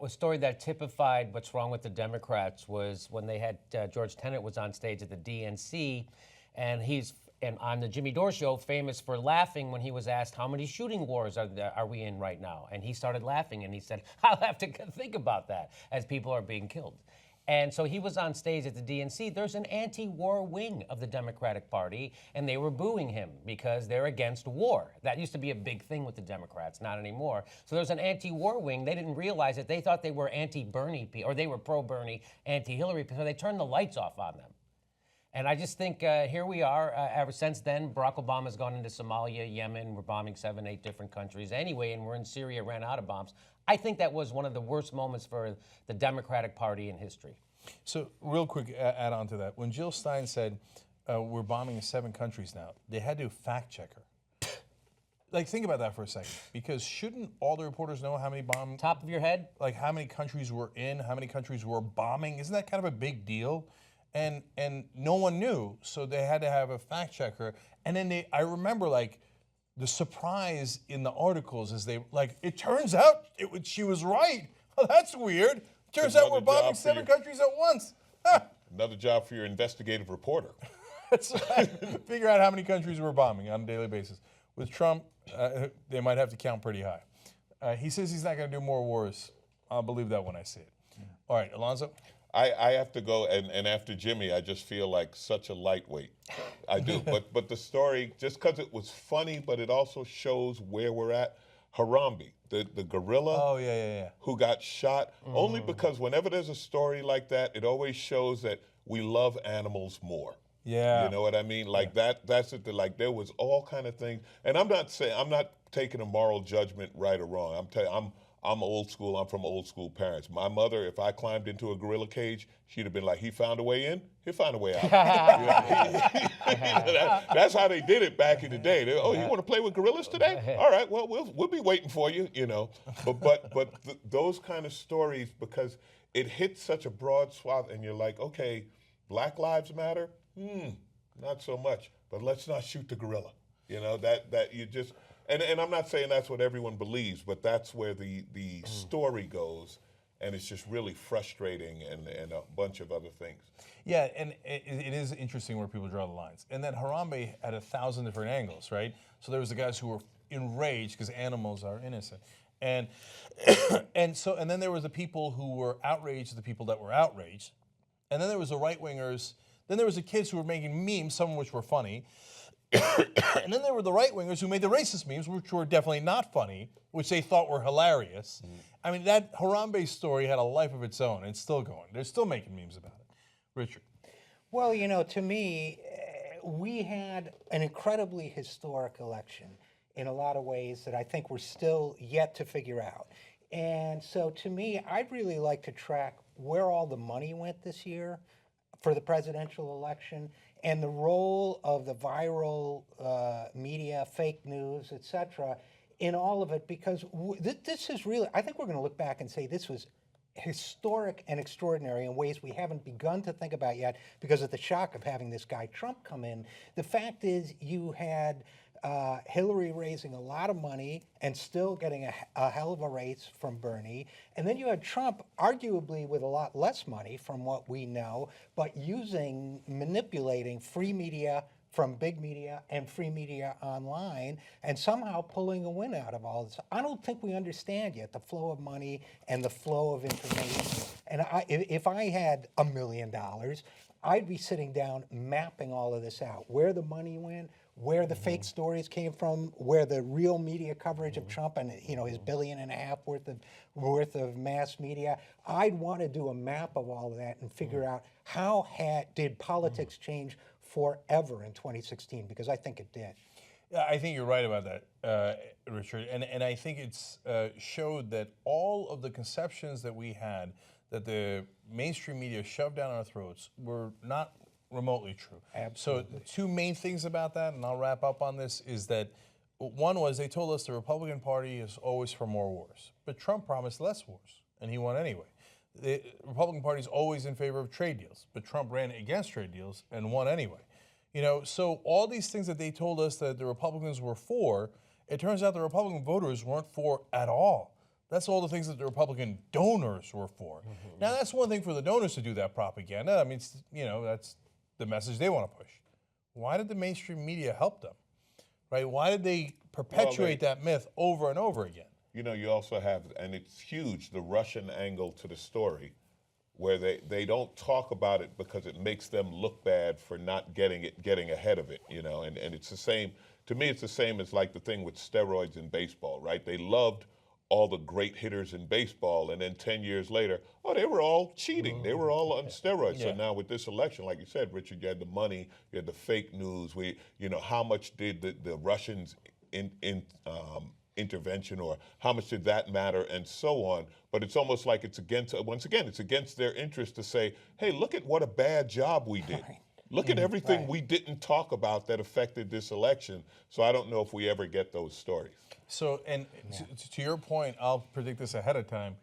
a story that typified what's wrong with the Democrats was when they had George Tenet was on stage at the DNC, and on the Jimmy Dore show, famous for laughing when he was asked how many shooting wars are we in right now, and he started laughing and he said, "I'll have to think about that as people are being killed." And so he was on stage at the DNC. There's an anti-war wing of the Democratic Party, and they were booing him because they're against war. That used to be a big thing with the Democrats, not anymore. So there's an anti-war wing. They didn't realize it. They thought they were anti-Bernie, or they were pro-Bernie, anti-Hillary, so they turned the lights off on them. And I just think here we are. Ever since then, Barack Obama's gone into Somalia, Yemen. We're bombing 7, 8 different countries anyway, and we're in Syria, ran out of bombs. I think that was one of the worst moments for the Democratic Party in history. So real quick add on to that. When Jill Stein said, we're bombing 7 countries now, they had to fact check her. Like, think about that for a second, because shouldn't all the reporters know how many bombs? Top of your head? Like how many countries we're in, how many countries we're bombing? Isn't that kind of a big deal? And no one knew, so they had to have a fact checker. And then I remember like the surprise in the articles is it turns out she was right. Oh, that's weird. Turns out we're bombing 7 countries at once. Another job for your investigative reporter. That's right. Figure out how many countries we're bombing on a daily basis. With Trump, they might have to count pretty high. He says he's not going to do more wars. I'll believe that when I see it. All right, Alonzo? I have to go, and after Jimmy, I just feel like such a lightweight. I do, but the story, just because it was funny, but it also shows where we're at. Harambe, the gorilla who got shot, only because whenever there's a story like that, it always shows that we love animals more. Yeah. You know what I mean? Like that's it. Like there was all kind of things, and I'm not taking a moral judgment right or wrong. I'm old school. I'm from old school parents. My mother, if I climbed into a gorilla cage, she'd have been like, he found a way in, he'll find a way out. That's how they did it back in the day. You want to play with gorillas today? All right, well, we'll be waiting for you, you know. But those kind of stories, because it hits such a broad swath, and you're like, okay, Black Lives Matter? Not so much, but let's not shoot the gorilla. You know, that you just... And I'm not saying that's what everyone believes, but that's where the story goes, and it's just really frustrating and a bunch of other things. Yeah, and it is interesting where people draw the lines. And then Harambe had 1,000 different angles, right? So there was the guys who were enraged because animals are innocent. And and then there was the people who were outraged at the people that were outraged. And then there was the right-wingers. Then there was the kids who were making memes, some of which were funny. And then there were the right-wingers who made the racist memes, which were definitely not funny, which they thought were hilarious. I mean, that Harambe story had a life of its own. It's still going. They're still making memes about it. Richard. Well, you know, to me, we had an incredibly historic election in a lot of ways that I think we're still yet to figure out. And so to me, I'd really like to track where all the money went this year for the presidential election, and the role of the viral media, fake news, et cetera, in all of it, because this is really, I think we're going to look back and say this was historic and extraordinary in ways we haven't begun to think about yet because of the shock of having this guy Trump come in. The fact is you had Hillary raising a lot of money and still getting a hell of a raise from Bernie. And then you had Trump, arguably with a lot less money from what we know, but manipulating free media from big media and free media online, and somehow pulling a win out of all this. I don't think we understand yet the flow of money and the flow of information. And if I had $1 million, I'd be sitting down mapping all of this out, where the money went, where the fake stories came from, where the real media coverage of Trump and his $1.5 billion worth of mass media. I'd want to do a map of all of that and figure out how did politics change forever in 2016, because I think it did. Yeah, I think you're right about that, Richard. And I think it's showed that all of the conceptions that we had that the mainstream media shoved down our throats were not remotely true. Absolutely. So the two main things about that, and I'll wrap up on this, is that one was they told us the Republican Party is always for more wars, but Trump promised less wars, and he won anyway. The Republican Party is always in favor of trade deals, but Trump ran against trade deals and won anyway. You know, so all these things that they told us that the Republicans were for, it turns out the Republican voters weren't for at all. That's all the things that the Republican donors were for. Now, that's one thing for the donors to do that propaganda. I mean, that's the message they want to push. Why did the mainstream media help them? Right? Why did they perpetuate that myth over and over again? You also have, and it's huge, the Russian angle to the story, where they don't talk about it because it makes them look bad for not getting ahead of it, and it's the same, to me it's the same as like the thing with steroids in baseball, right? They loved all the great hitters in baseball, and then 10 years later, they were all cheating. They were all on steroids. So now with this election, like you said, Richard, you had the money, you had the fake news. How much did the Russians intervention, or how much did that matter, and so on. But it's almost like it's against their interest to say, hey, look at what a bad job we did. Look at everything we didn't talk about that affected this election. So I don't know if we ever get those stories. So, and to your point, I'll predict this ahead of time.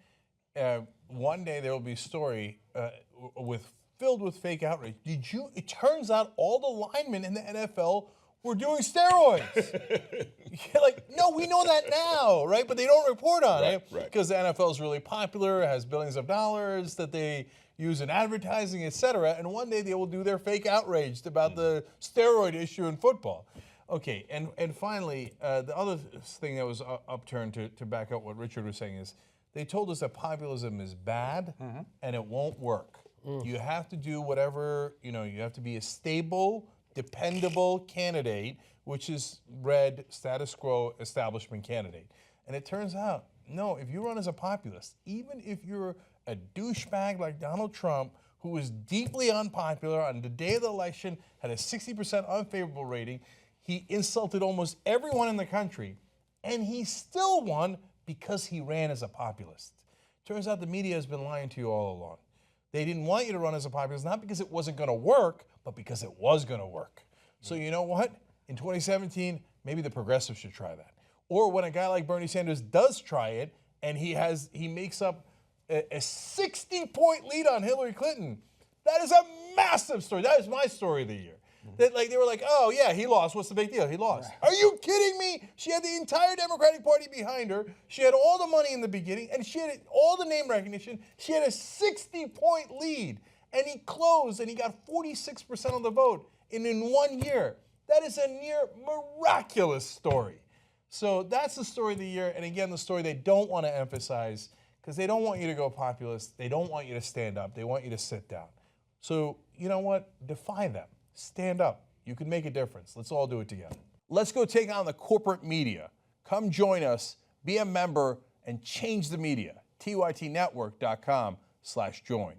One day there will be a story filled with fake outrage. It turns out all the linemen in the NFL were doing steroids. Like, no, we know that now, right? But they don't report on it because the NFL is really popular, has billions of dollars that they use in advertising, et cetera. And one day they will do their fake outrage about the steroid issue in football. Okay, and finally, the other thing that was upturned to back up what Richard was saying is they told us that populism is bad and it won't work. You have to do whatever, you have to be a stable, dependable candidate, which is red status quo establishment candidate. And it turns out, no, if you run as a populist, even if you're a douchebag like Donald Trump, who was deeply unpopular on the day of the election, had a 60% unfavorable rating, he insulted almost everyone in the country, and he still won because he ran as a populist. Turns out the media has been lying to you all along. They didn't want you to run as a populist, not because it wasn't going to work, but because it was going to work. So you know what? In 2017, maybe the progressives should try that. Or when a guy like Bernie Sanders does try it, and he makes up a 60-point lead on Hillary Clinton, that is a massive story. That is my story of the year. That they were like, oh yeah, he lost. What's the big deal? He lost. Are you kidding me? She had the entire Democratic Party behind her. She had all the money in the beginning, and she had all the name recognition. She had a 60-point lead, and he closed, and he got 46% of the vote in 1 year. That is a near miraculous story. So that's the story of the year, and again, the story they don't want to emphasize because they don't want you to go populist. They don't want you to stand up. They want you to sit down. So you know what? Defy them. Stand up. You can make a difference. Let's all do it together. Let's go take on the corporate media. Come join us, be a member, and change the media. tytnetwork.com/join.